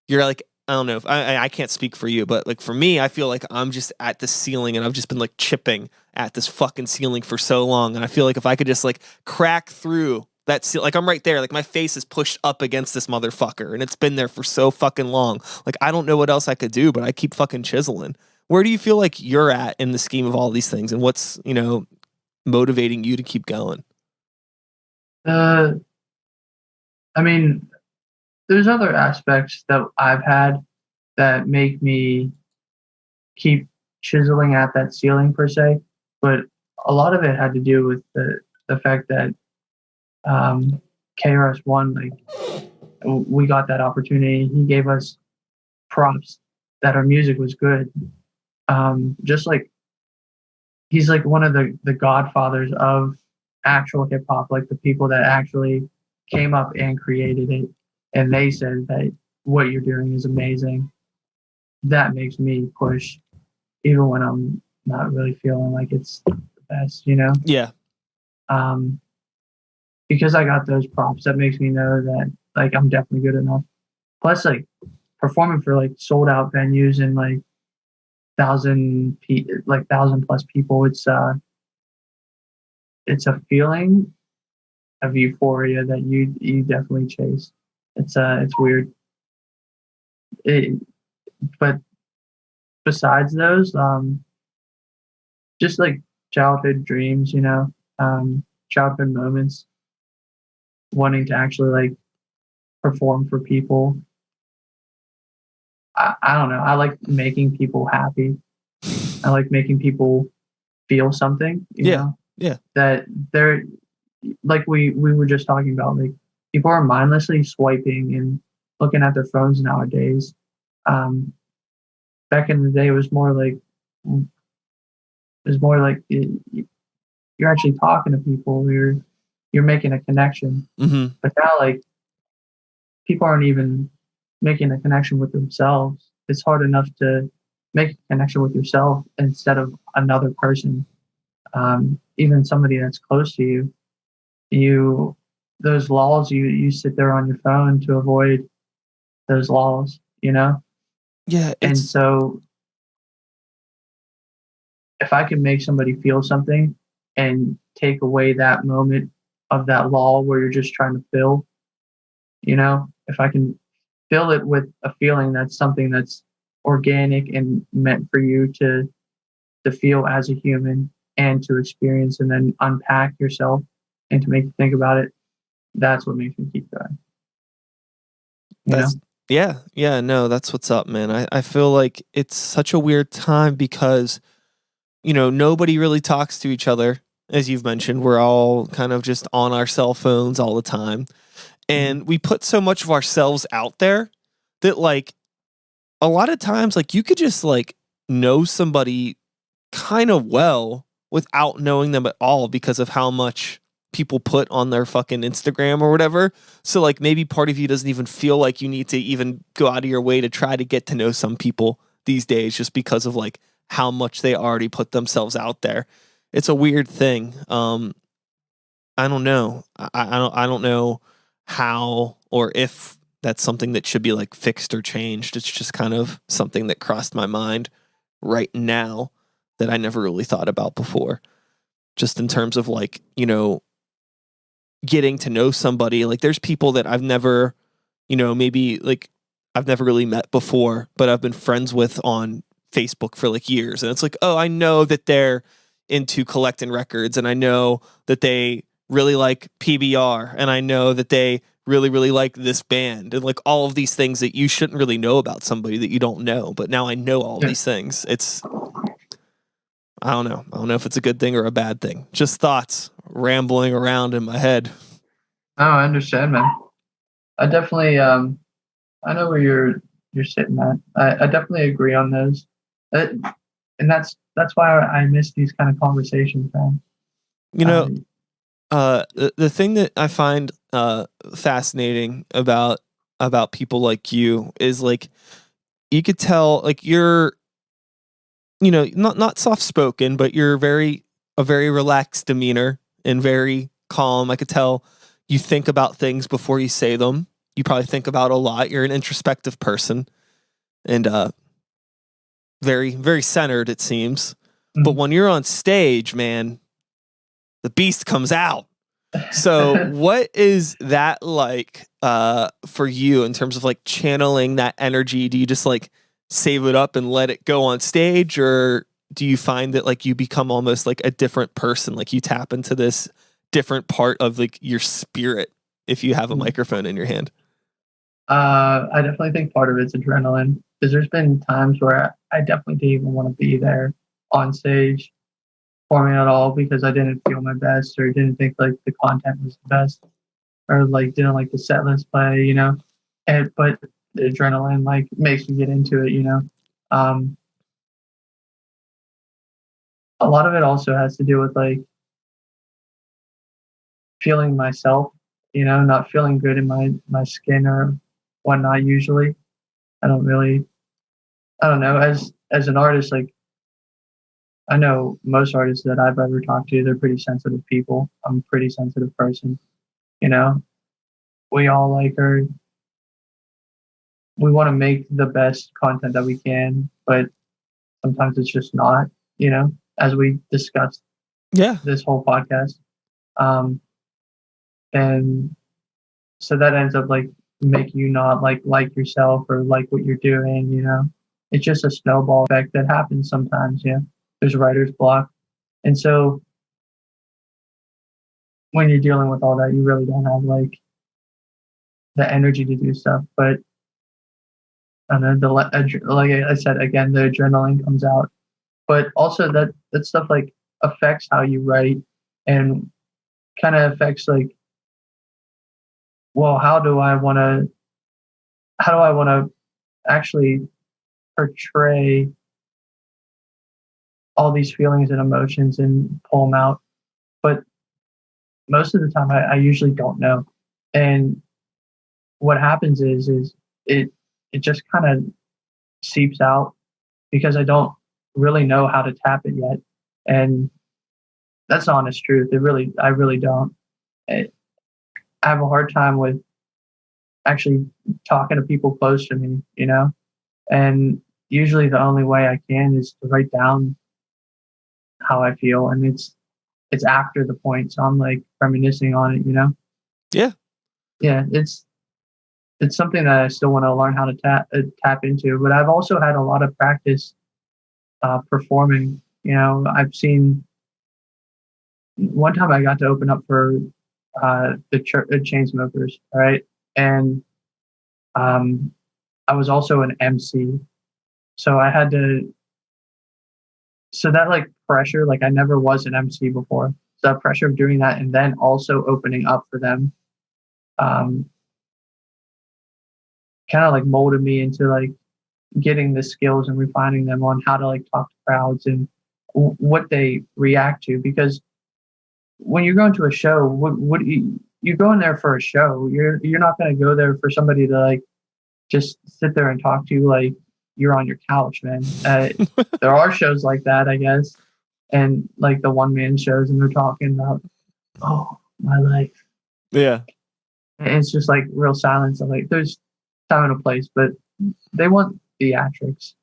you're like, I don't know if I can't speak for you, but like for me, I feel like I'm just at the ceiling and I've just been like chipping at this fucking ceiling for so long. And I feel like if I could just like crack through that like I'm right there, like my face is pushed up against this motherfucker and it's been there for so fucking long. Like I don't know what else I could do, but I keep fucking chiseling. Where do you feel like you're at in the scheme of all these things and what's, motivating you to keep going? Uh, I mean, there's other aspects that I've had that make me keep chiseling at that ceiling per se, but a lot of it had to do with the fact that KRS-One, like we got that opportunity. He gave us props that our music was good. Just like he's like one of the godfathers of actual hip hop, like the people that actually came up and created it, and they said that what you're doing is amazing. That makes me push, even when I'm not really feeling like it's the best, you know. Yeah. Um, because I got those props, that makes me know that like I'm definitely good enough. Plus, like performing for like sold out venues and like thousand plus people, it's a feeling of euphoria that you definitely chase. It's weird. It, but besides those, just like childhood dreams, childhood moments, wanting to actually like perform for people. I don't know. I like making people happy. I like making people feel something, Yeah. Yeah. that they're like we were just talking about, like people are mindlessly swiping and looking at their phones nowadays. Um, Back in the day, you're actually talking to people. You're making a connection. Mm-hmm. But now, like people aren't even making a connection with themselves. It's hard enough to make a connection with yourself instead of another person, even somebody that's close to you. You those laws, you sit there on your phone to avoid those laws, Yeah. and It's, so if I can make somebody feel something and take away that moment of that law where you're just trying to fill, if I can fill it with a feeling that's something that's organic and meant for you to feel as a human and to experience and then unpack yourself and to make you think about it, that's what makes me keep going. You know? that's, yeah. Yeah. No, that's what's up, man. I feel like it's such a weird time because nobody really talks to each other. As you've mentioned, we're all kind of just on our cell phones all the time. Mhm. And we put so much of ourselves out there that, like, a lot of times, like, you could just, like, know somebody kind of well without knowing them at all because of how much people put on their fucking Instagram or whatever. So, like, maybe part of you doesn't even feel like you need to even go out of your way to try to get to know some people these days just because of, like, how much they already put themselves out there. It's a weird thing. I don't know. I don't know how or if that's something that should be like fixed or changed. It's just kind of something that crossed my mind right now that I never really thought about before. Just in terms of like, getting to know somebody. Like there's people that I've never, maybe like I've never really met before, but I've been friends with on Facebook for like years. And it's like, oh, I know that they're into collecting records and I know that they really like PBR and I know that they really, really like this band and like all of these things that you shouldn't really know about somebody that you don't know. But now I know all of Yeah. these things. I don't know. I don't know if it's a good thing or a bad thing. Just thoughts rambling around in my head. No, I understand, man. I definitely I know where you're sitting at. I definitely agree on those. Uh, and that's why I miss these kind of conversations, man. You Uh, know, the thing that I find fascinating about people like you is like you could tell like you're not soft spoken, but you're a very relaxed demeanor and very calm. I could tell you think about things before you say them. you probably think about a lot. You're an introspective person and very, very centered, it seems. But when you're on stage, man, the beast comes out. So what is that like for you in terms of like channeling that energy? Do you just like save it up and let it go on stage, or do you find that like you become almost like a different person, like you tap into this different part of like your spirit if you have a microphone in your hand? I definitely think part of it's adrenaline, because there's been times where I definitely didn't even want to be there on stage performing at all, because I didn't feel my best, or didn't think like the content was the best, or like didn't like the set list play, you know. But the adrenaline like makes me get into it, you know. A lot of it also has to do with like feeling myself, you know, not feeling good in my skin or whatnot. Usually, I don't really, I don't know. As an artist, like I know most artists that I've ever talked to, they're pretty sensitive people. I'm a pretty sensitive person, you know. We all like are we want to make the best content that we can, but sometimes it's just not, you know, as we discussed Yeah. this whole podcast. And so that ends up like making you not like yourself or like what you're doing, you know. It's just a snowball effect that happens sometimes, yeah. There's writer's block. And so when you're dealing with all that, you really don't have like the energy to do stuff. But I don't know, like I said again, the adrenaline comes out. But also that stuff like affects how you write, and kind of affects like, well, how do I want to actually portray all these feelings and emotions and pull them out. But most of the time, I usually don't know. And what happens is it it just kind of seeps out, because I don't really know how to tap it yet. And that's the honest truth. I really don't. I have a hard time with actually talking to people close to me, you know. And usually the only way I can is to write down how I feel, and it's after the point, so I'm like reminiscing on it, you know. Yeah. Yeah, it's something that I still want to learn how to tap into, but I've also had a lot of practice performing. You know, I've seen one time I got to open up for the Chainsmokers, right? And I was also an MC, so I had to. So that like pressure, like I never was an MC before. So that pressure of doing that and then also opening up for them, um, kind of like molded me into like getting the skills and refining them on how to like talk to crowds and what they react to. Because when you're going to a show, what you're going there for a show. You're not going to go there for somebody to like just sit there and talk to you like you're on your couch, man. There are shows like that, I guess, and like the one man shows, and they're talking about, oh, my life. Yeah. And it's just like real silence. I'm like, there's time and a place, but they want theatrics.